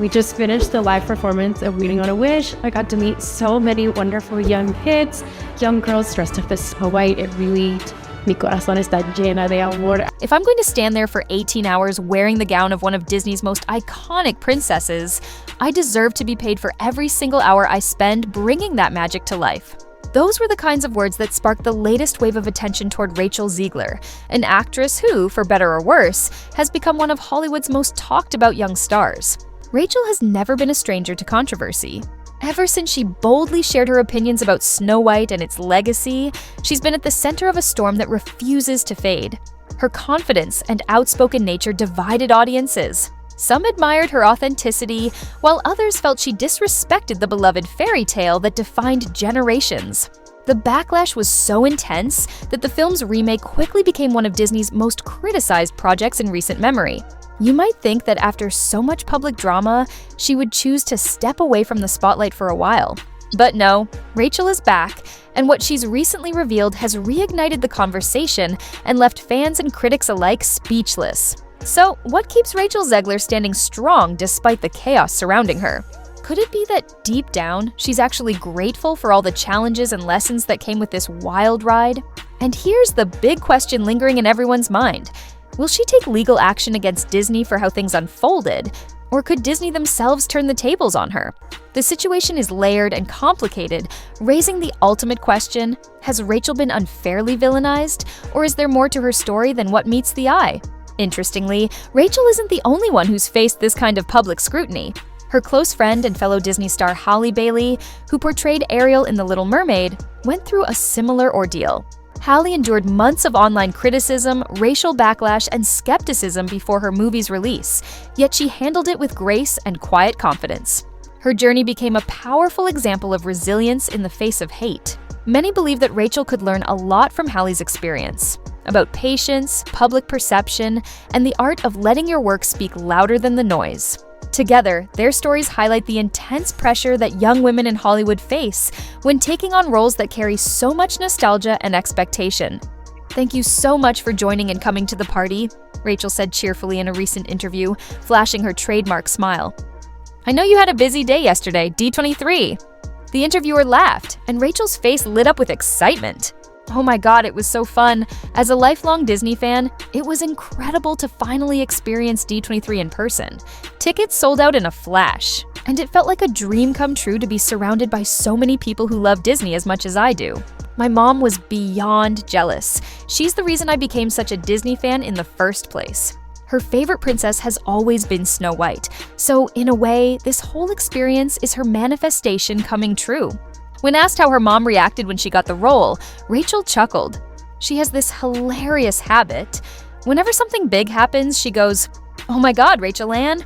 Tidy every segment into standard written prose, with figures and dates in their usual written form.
We just finished the live performance of Waiting on a Wish. I got to meet so many wonderful young kids, young girls dressed up as Snow White. It really, mi corazón está llena de amor. If I'm going to stand there for 18 hours wearing the gown of one of Disney's most iconic princesses, I deserve to be paid for every single hour I spend bringing that magic to life. Those were the kinds of words that sparked the latest wave of attention toward Rachel Zegler, an actress who, for better or worse, has become one of Hollywood's most talked about young stars. Rachel has never been a stranger to controversy. Ever since she boldly shared her opinions about Snow White and its legacy, she's been at the center of a storm that refuses to fade. Her confidence and outspoken nature divided audiences. Some admired her authenticity, while others felt she disrespected the beloved fairy tale that defined generations. The backlash was so intense that the film's remake quickly became one of Disney's most criticized projects in recent memory. You might think that after so much public drama, she would choose to step away from the spotlight for a while. But no, Rachel is back, and what she's recently revealed has reignited the conversation and left fans and critics alike speechless. So, what keeps Rachel Zegler standing strong despite the chaos surrounding her? Could it be that deep down, she's actually grateful for all the challenges and lessons that came with this wild ride? And here's the big question lingering in everyone's mind. Will she take legal action against Disney for how things unfolded? Or could Disney themselves turn the tables on her? The situation is layered and complicated, raising the ultimate question: has Rachel been unfairly villainized? Or is there more to her story than what meets the eye? Interestingly, Rachel isn't the only one who's faced this kind of public scrutiny. Her close friend and fellow Disney star Halle Bailey, who portrayed Ariel in The Little Mermaid, went through a similar ordeal. Halle endured months of online criticism, racial backlash, and skepticism before her movie's release, yet she handled it with grace and quiet confidence. Her journey became a powerful example of resilience in the face of hate. Many believe that Rachel could learn a lot from Halle's experience, about patience, public perception, and the art of letting your work speak louder than the noise. Together, their stories highlight the intense pressure that young women in Hollywood face when taking on roles that carry so much nostalgia and expectation. "Thank you so much for joining and coming to the party," Rachel said cheerfully in a recent interview, flashing her trademark smile. "I know you had a busy day yesterday, D23. The interviewer laughed, and Rachel's face lit up with excitement. "Oh my god, it was so fun. As a lifelong Disney fan, it was incredible to finally experience D23 in person. Tickets sold out in a flash, and it felt like a dream come true to be surrounded by so many people who love Disney as much as I do. My mom was beyond jealous. She's the reason I became such a Disney fan in the first place. Her favorite princess has always been Snow White, so in a way, this whole experience is her manifestation coming true." When asked how her mom reacted when she got the role, Rachel chuckled. She has this hilarious habit. Whenever something big happens, she goes, "Oh my god, Rachel Ann,"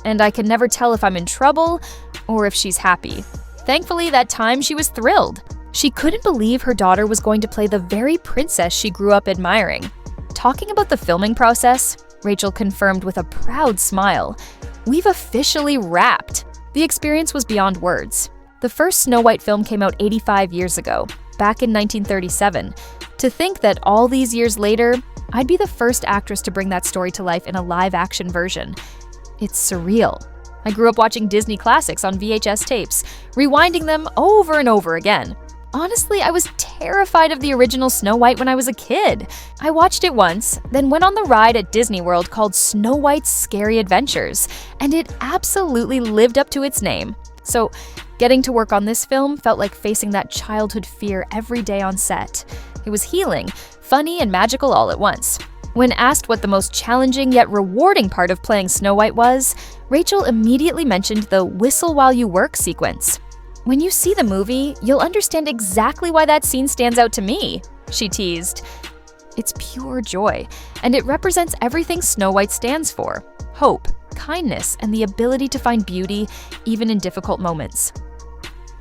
and I can never tell if I'm in trouble or if she's happy. Thankfully, that time she was thrilled. She couldn't believe her daughter was going to play the very princess she grew up admiring. Talking about the filming process, Rachel confirmed with a proud smile, "We've officially wrapped." The experience was beyond words. The first Snow White film came out 85 years ago, back in 1937. To think that all these years later, I'd be the first actress to bring that story to life in a live-action version. It's surreal. I grew up watching Disney classics on VHS tapes, rewinding them over and over again. Honestly, I was terrified of the original Snow White when I was a kid. I watched it once, then went on the ride at Disney World called Snow White's Scary Adventures, and it absolutely lived up to its name. So, getting to work on this film felt like facing that childhood fear every day on set. It was healing, funny, and magical all at once. When asked what the most challenging yet rewarding part of playing Snow White was, Rachel immediately mentioned the "whistle while you work" sequence. "When you see the movie, you'll understand exactly why that scene stands out to me," she teased. It's pure joy, and it represents everything Snow White stands for: hope, kindness, and the ability to find beauty even in difficult moments.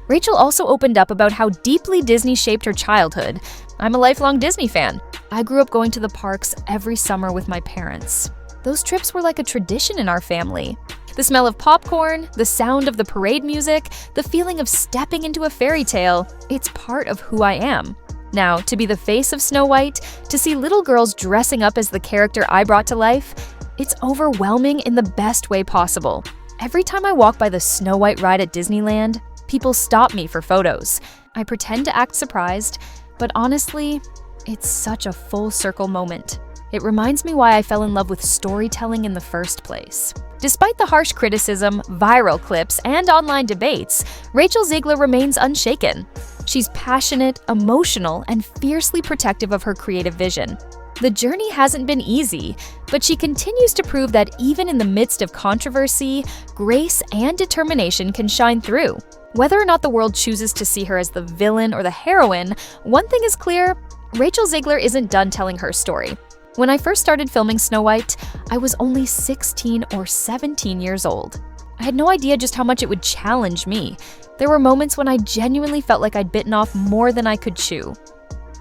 Rachel also opened up about how deeply Disney shaped her childhood. "I'm a lifelong Disney fan. I grew up going to the parks every summer with my parents. Those trips were like a tradition in our family. The smell of popcorn, the sound of the parade music, the feeling of stepping into a fairy tale, it's part of who I am." Now, to be the face of Snow White, to see little girls dressing up as the character I brought to life, it's overwhelming in the best way possible. Every time I walk by the Snow White ride at Disneyland, people stop me for photos. I pretend to act surprised, but honestly, it's such a full circle moment. It reminds me why I fell in love with storytelling in the first place. Despite the harsh criticism, viral clips, and online debates, Rachel Zegler remains unshaken. She's passionate, emotional, and fiercely protective of her creative vision. The journey hasn't been easy, but she continues to prove that even in the midst of controversy, grace and determination can shine through. Whether or not the world chooses to see her as the villain or the heroine, one thing is clear: Rachel Zegler isn't done telling her story. When I first started filming Snow White, I was only 16 or 17 years old. I had no idea just how much it would challenge me. There were moments when I genuinely felt like I'd bitten off more than I could chew.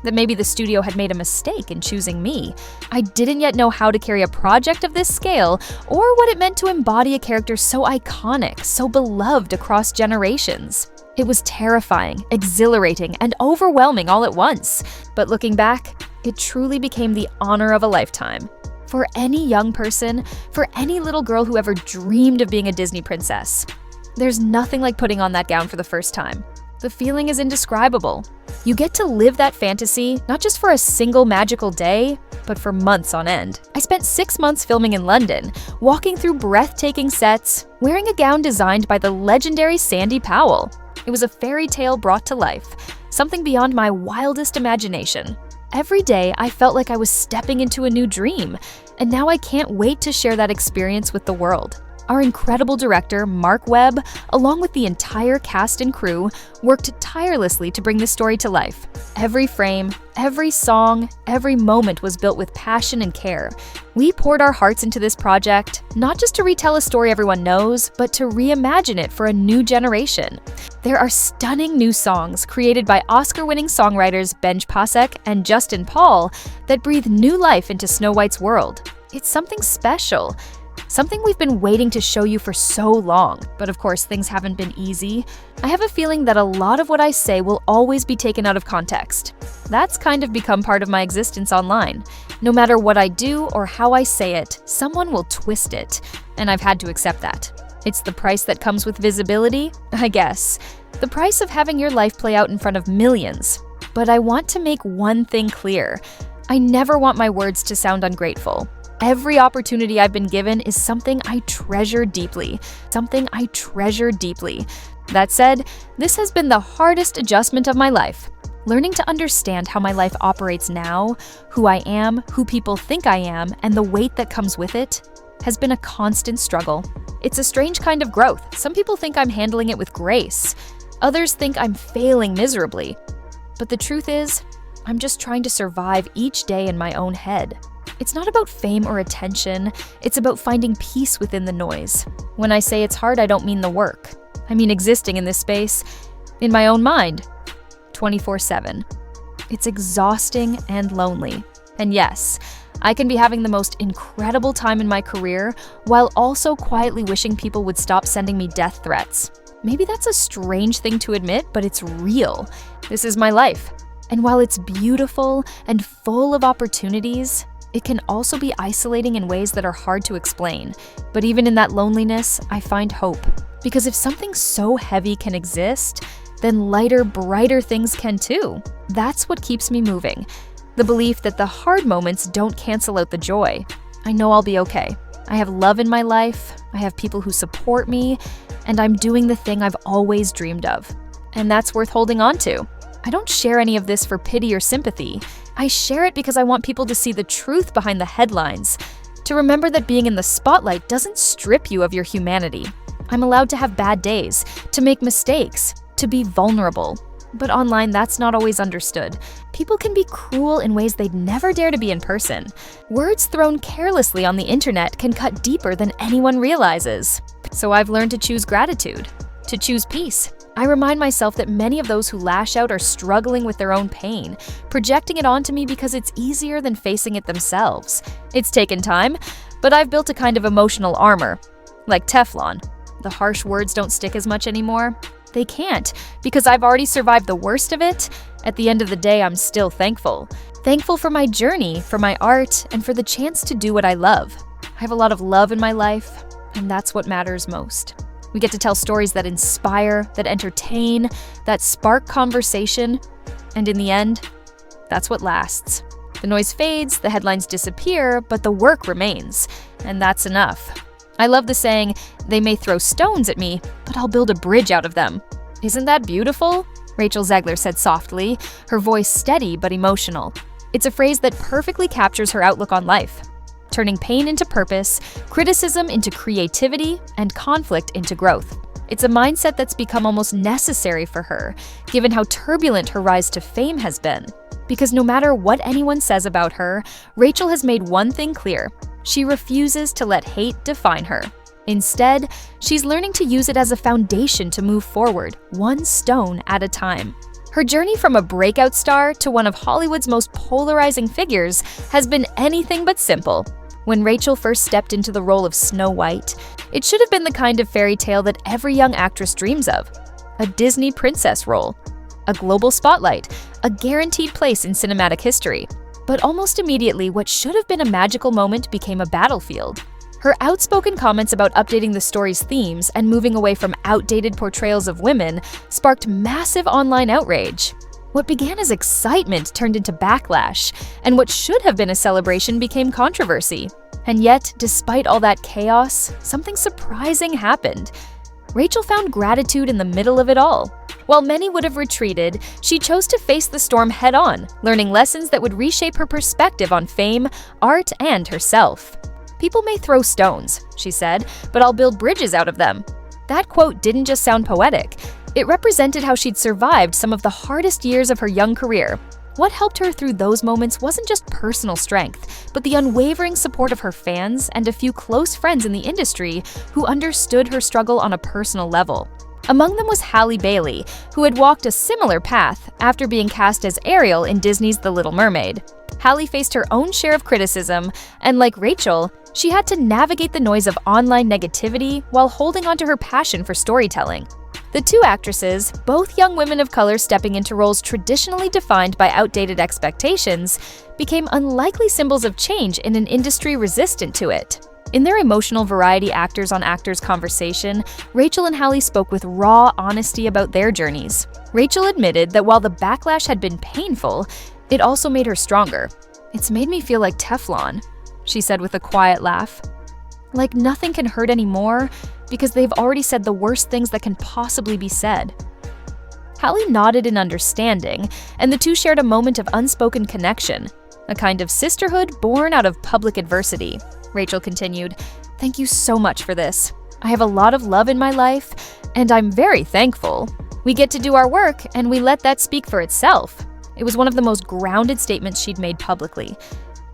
That maybe the studio had made a mistake in choosing me. I didn't yet know how to carry a project of this scale or what it meant to embody a character so iconic, so beloved across generations. It was terrifying, exhilarating, and overwhelming all at once. But looking back, it truly became the honor of a lifetime. For any young person, for any little girl who ever dreamed of being a Disney princess, there's nothing like putting on that gown for the first time. The feeling is indescribable. You get to live that fantasy, not just for a single magical day, but for months on end. I spent 6 months filming in London, walking through breathtaking sets, wearing a gown designed by the legendary Sandy Powell. It was a fairy tale brought to life, something beyond my wildest imagination. Every day, I felt like I was stepping into a new dream, and now I can't wait to share that experience with the world. Our incredible director, Mark Webb, along with the entire cast and crew, worked tirelessly to bring this story to life. Every frame, every song, every moment was built with passion and care. We poured our hearts into this project, not just to retell a story everyone knows, but to reimagine it for a new generation. There are stunning new songs created by Oscar-winning songwriters Benj Pasek and Justin Paul that breathe new life into Snow White's world. It's something special. Something we've been waiting to show you for so long, but of course things haven't been easy. I have a feeling that a lot of what I say will always be taken out of context. That's kind of become part of my existence online. No matter what I do or how I say it, someone will twist it, and I've had to accept that. It's the price that comes with visibility, I guess. The price of having your life play out in front of millions. But I want to make one thing clear. I never want my words to sound ungrateful. Every opportunity I've been given is something I treasure deeply. That said, this has been the hardest adjustment of my life. Learning to understand how my life operates now, who I am, who people think I am, and the weight that comes with it, has been a constant struggle. It's a strange kind of growth. Some people think I'm handling it with grace. Others think I'm failing miserably. But the truth is, I'm just trying to survive each day in my own head. It's not about fame or attention, it's about finding peace within the noise. When I say it's hard, I don't mean the work. I mean existing in this space, in my own mind, 24/7. It's exhausting and lonely. And yes, I can be having the most incredible time in my career while also quietly wishing people would stop sending me death threats. Maybe that's a strange thing to admit, but it's real. This is my life. And while it's beautiful and full of opportunities, it can also be isolating in ways that are hard to explain. But even in that loneliness, I find hope. Because if something so heavy can exist, then lighter, brighter things can too. That's what keeps me moving. The belief that the hard moments don't cancel out the joy. I know I'll be okay. I have love in my life, I have people who support me, and I'm doing the thing I've always dreamed of. And that's worth holding on to. I don't share any of this for pity or sympathy. I share it because I want people to see the truth behind the headlines, to remember that being in the spotlight doesn't strip you of your humanity. I'm allowed to have bad days, to make mistakes, to be vulnerable. But online, that's not always understood. People can be cruel in ways they'd never dare to be in person. Words thrown carelessly on the internet can cut deeper than anyone realizes. So I've learned to choose gratitude, to choose peace. I remind myself that many of those who lash out are struggling with their own pain, projecting it onto me because it's easier than facing it themselves. It's taken time, but I've built a kind of emotional armor, like Teflon. The harsh words don't stick as much anymore. They can't, because I've already survived the worst of it. At the end of the day, I'm still thankful. Thankful for my journey, for my art, and for the chance to do what I love. I have a lot of love in my life, And that's what matters most. We get to tell stories that inspire, that entertain, that spark conversation, and in the end, that's what lasts. The noise fades, the headlines disappear, but the work remains, and that's enough. I love the saying, "They may throw stones at me, but I'll build a bridge out of them." Isn't that beautiful? Rachel Zegler said softly, her voice steady but emotional. It's a phrase that perfectly captures her outlook on life, turning pain into purpose, criticism into creativity, and conflict into growth. It's a mindset that's become almost necessary for her, given how turbulent her rise to fame has been. Because no matter what anyone says about her, Rachel has made one thing clear: she refuses to let hate define her. Instead, she's learning to use it as a foundation to move forward, one stone at a time. Her journey from a breakout star to one of Hollywood's most polarizing figures has been anything but simple. When Rachel first stepped into the role of Snow White, it should have been the kind of fairy tale that every young actress dreams of. A Disney princess role, a global spotlight, a guaranteed place in cinematic history. But almost immediately, what should have been a magical moment became a battlefield. Her outspoken comments about updating the story's themes and moving away from outdated portrayals of women sparked massive online outrage. What began as excitement turned into backlash, and what should have been a celebration became controversy. And yet, despite all that chaos, something surprising happened. Rachel found gratitude in the middle of it all. While many would have retreated, she chose to face the storm head-on, learning lessons that would reshape her perspective on fame, art, and herself. "People may throw stones," she said, "but I'll build bridges out of them." That quote didn't just sound poetic. It represented how she'd survived some of the hardest years of her young career. What helped her through those moments wasn't just personal strength, but the unwavering support of her fans and a few close friends in the industry who understood her struggle on a personal level. Among them was Halle Bailey, who had walked a similar path after being cast as Ariel in Disney's The Little Mermaid. Halle faced her own share of criticism, and like Rachel, she had to navigate the noise of online negativity while holding onto her passion for storytelling. The two actresses, both young women of color stepping into roles traditionally defined by outdated expectations, became unlikely symbols of change in an industry resistant to it. In their emotional variety actors on actors conversation, Rachel and Halle spoke with raw honesty about their journeys. Rachel admitted that while the backlash had been painful, it also made her stronger. "It's made me feel like Teflon," she said with a quiet laugh. "Like nothing can hurt anymore because they've already said the worst things that can possibly be said." Halle nodded in understanding, and the two shared a moment of unspoken connection, a kind of sisterhood born out of public adversity. Rachel continued, "Thank you so much for this. I have a lot of love in my life, and I'm very thankful. We get to do our work, and we let that speak for itself." It was one of the most grounded statements she'd made publicly,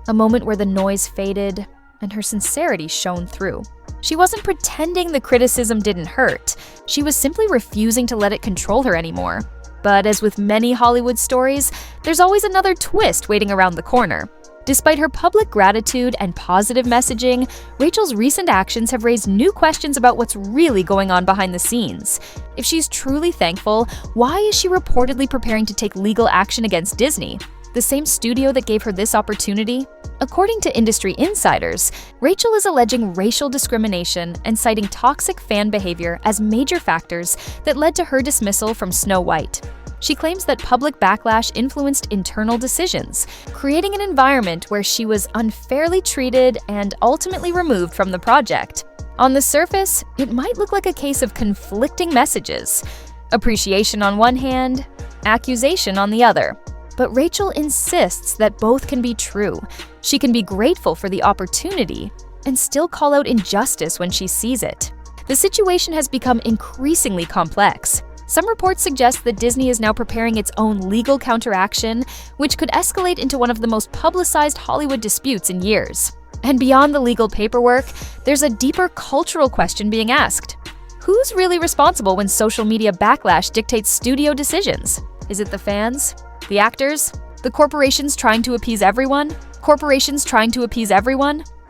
a moment where the noise faded and her sincerity shone through. She wasn't pretending the criticism didn't hurt. She was simply refusing to let it control her anymore. But as with many Hollywood stories, there's always another twist waiting around the corner. Despite her public gratitude and positive messaging, Rachel's recent actions have raised new questions about what's really going on behind the scenes. If she's truly thankful, why is she reportedly preparing to take legal action against Disney, the same studio that gave her this opportunity? According to industry insiders, Rachel is alleging racial discrimination and citing toxic fan behavior as major factors that led to her dismissal from Snow White. She claims that public backlash influenced internal decisions, creating an environment where she was unfairly treated and ultimately removed from the project. On the surface, it might look like a case of conflicting messages. Appreciation on one hand, accusation on the other. But Rachel insists that both can be true. She can be grateful for the opportunity and still call out injustice when she sees it. The situation has become increasingly complex. Some reports suggest that Disney is now preparing its own legal counteraction, which could escalate into one of the most publicized Hollywood disputes in years. And beyond the legal paperwork, there's a deeper cultural question being asked. Who's really responsible when social media backlash dictates studio decisions? Is it the fans? The actors? The corporations trying to appease everyone?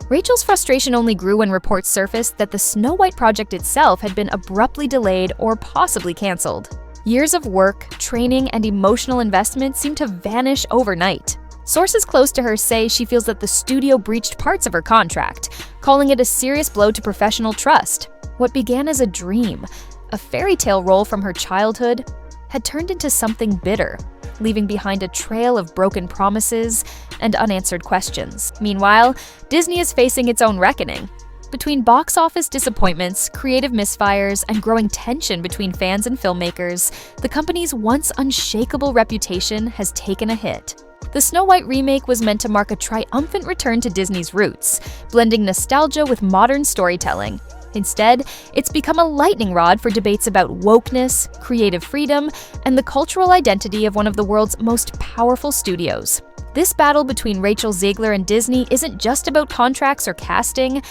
Rachel's frustration only grew when reports surfaced that the Snow White project itself had been abruptly delayed or possibly canceled. Years of work, training, and emotional investment seemed to vanish overnight. Sources close to her say she feels that the studio breached parts of her contract, calling it a serious blow to professional trust. What began as a dream, a fairy tale role from her childhood, had turned into something bitter, leaving behind a trail of broken promises and unanswered questions. Meanwhile, Disney is facing its own reckoning. Between box office disappointments, creative misfires, and growing tension between fans and filmmakers, the company's once unshakable reputation has taken a hit. The Snow White remake was meant to mark a triumphant return to Disney's roots, blending nostalgia with modern storytelling. Instead, it's become a lightning rod for debates about wokeness, creative freedom, and the cultural identity of one of the world's most powerful studios. This battle between Rachel Zegler and Disney isn't just about contracts or casting,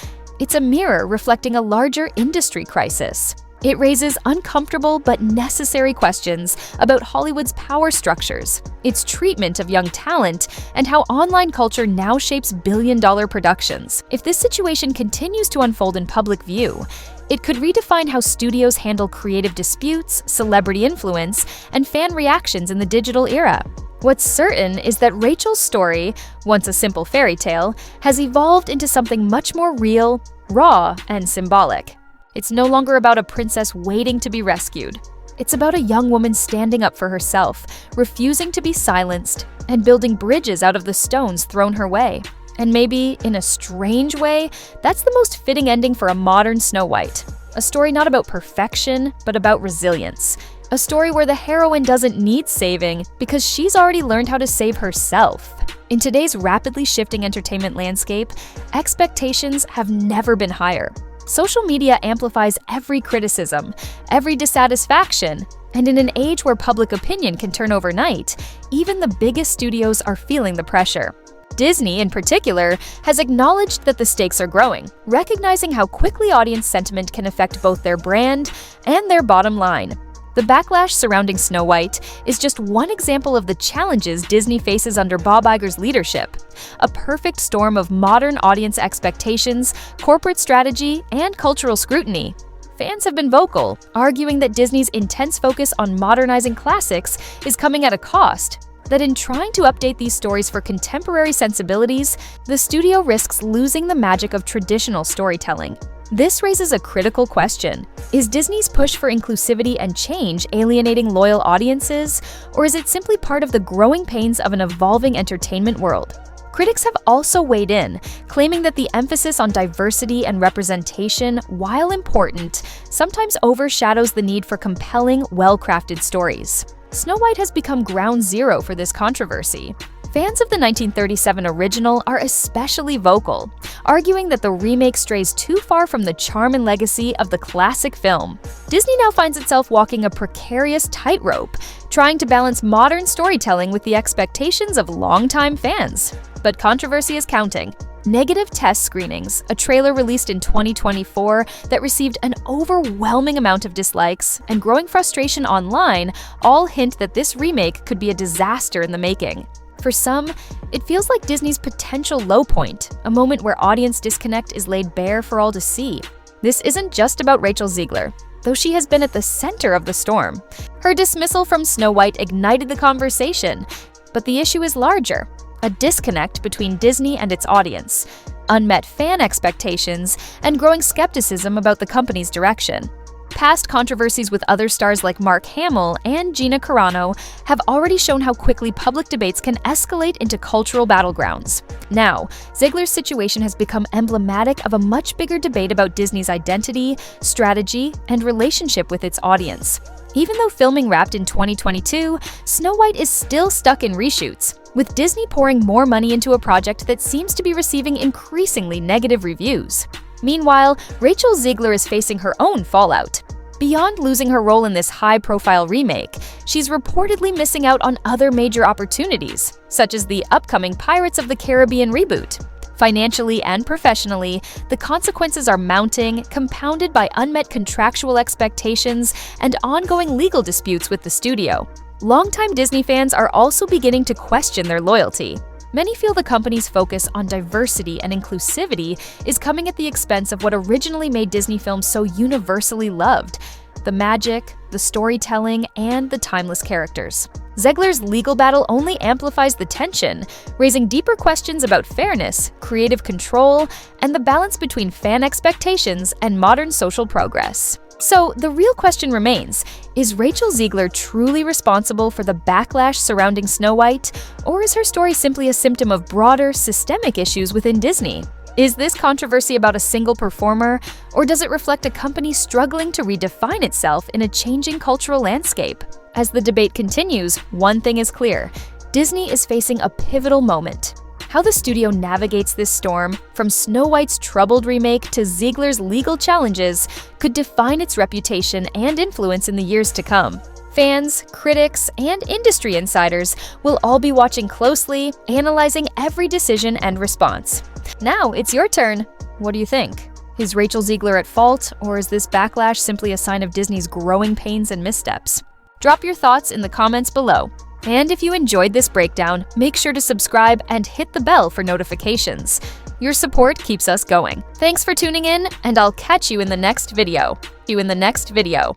it's a mirror reflecting a larger industry crisis. It raises uncomfortable but necessary questions about Hollywood's power structures, its treatment of young talent, and how online culture now shapes billion-dollar productions. If this situation continues to unfold in public view, it could redefine how studios handle creative disputes, celebrity influence, and fan reactions in the digital era. What's certain is that Rachel's story, once a simple fairy tale, has evolved into something much more real, raw, and symbolic. It's no longer about a princess waiting to be rescued. It's about a young woman standing up for herself, refusing to be silenced, and building bridges out of the stones thrown her way. And maybe, in a strange way, that's the most fitting ending for a modern Snow White. A story not about perfection, but about resilience. A story where the heroine doesn't need saving because she's already learned how to save herself. In today's rapidly shifting entertainment landscape, expectations have never been higher. Social media amplifies every criticism, every dissatisfaction, and in an age where public opinion can turn overnight, even the biggest studios are feeling the pressure. Disney, in particular, has acknowledged that the stakes are growing, recognizing how quickly audience sentiment can affect both their brand and their bottom line. The backlash surrounding Snow White is just one example of the challenges Disney faces under Bob Iger's leadership. A perfect storm of modern audience expectations, corporate strategy, and cultural scrutiny. Fans have been vocal, arguing that Disney's intense focus on modernizing classics is coming at a cost. That in trying to update these stories for contemporary sensibilities, the studio risks losing the magic of traditional storytelling. This raises a critical question. Is Disney's push for inclusivity and change alienating loyal audiences, or is it simply part of the growing pains of an evolving entertainment world? Critics have also weighed in, claiming that the emphasis on diversity and representation, while important, sometimes overshadows the need for compelling, well-crafted stories. Snow White has become ground zero for this controversy. Fans of the 1937 original are especially vocal, arguing that the remake strays too far from the charm and legacy of the classic film. Disney now finds itself walking a precarious tightrope, trying to balance modern storytelling with the expectations of longtime fans. But controversy is counting. Negative test screenings, a trailer released in 2024 that received an overwhelming amount of dislikes, and growing frustration online all hint that this remake could be a disaster in the making. For some, it feels like Disney's potential low point, a moment where audience disconnect is laid bare for all to see. This isn't just about Rachel Zegler, though she has been at the center of the storm. Her dismissal from Snow White ignited the conversation, but the issue is larger. A disconnect between Disney and its audience, unmet fan expectations, and growing skepticism about the company's direction. Past controversies with other stars like Mark Hamill and Gina Carano have already shown how quickly public debates can escalate into cultural battlegrounds. Now, Zegler's situation has become emblematic of a much bigger debate about Disney's identity, strategy, and relationship with its audience. Even though filming wrapped in 2022, Snow White is still stuck in reshoots, with Disney pouring more money into a project that seems to be receiving increasingly negative reviews. Meanwhile, Rachel Zegler is facing her own fallout. Beyond losing her role in this high-profile remake, she's reportedly missing out on other major opportunities, such as the upcoming Pirates of the Caribbean reboot. Financially and professionally, the consequences are mounting, compounded by unmet contractual expectations and ongoing legal disputes with the studio. Longtime Disney fans are also beginning to question their loyalty. Many feel the company's focus on diversity and inclusivity is coming at the expense of what originally made Disney films so universally loved: the magic, the storytelling, and the timeless characters. Zegler's legal battle only amplifies the tension, raising deeper questions about fairness, creative control, and the balance between fan expectations and modern social progress. So, the real question remains, is Rachel Zegler truly responsible for the backlash surrounding Snow White, or is her story simply a symptom of broader, systemic issues within Disney? Is this controversy about a single performer, or does it reflect a company struggling to redefine itself in a changing cultural landscape? As the debate continues, one thing is clear: Disney is facing a pivotal moment. How the studio navigates this storm, from Snow White's troubled remake to Zegler's legal challenges, could define its reputation and influence in the years to come. Fans, critics, and industry insiders will all be watching closely, analyzing every decision and response. Now it's your turn. What do you think? Is Rachel Zegler at fault, or is this backlash simply a sign of Disney's growing pains and missteps? Drop your thoughts in the comments below. And if you enjoyed this breakdown, make sure to subscribe and hit the bell for notifications. Your support keeps us going. Thanks for tuning in, and I'll catch you in the next video.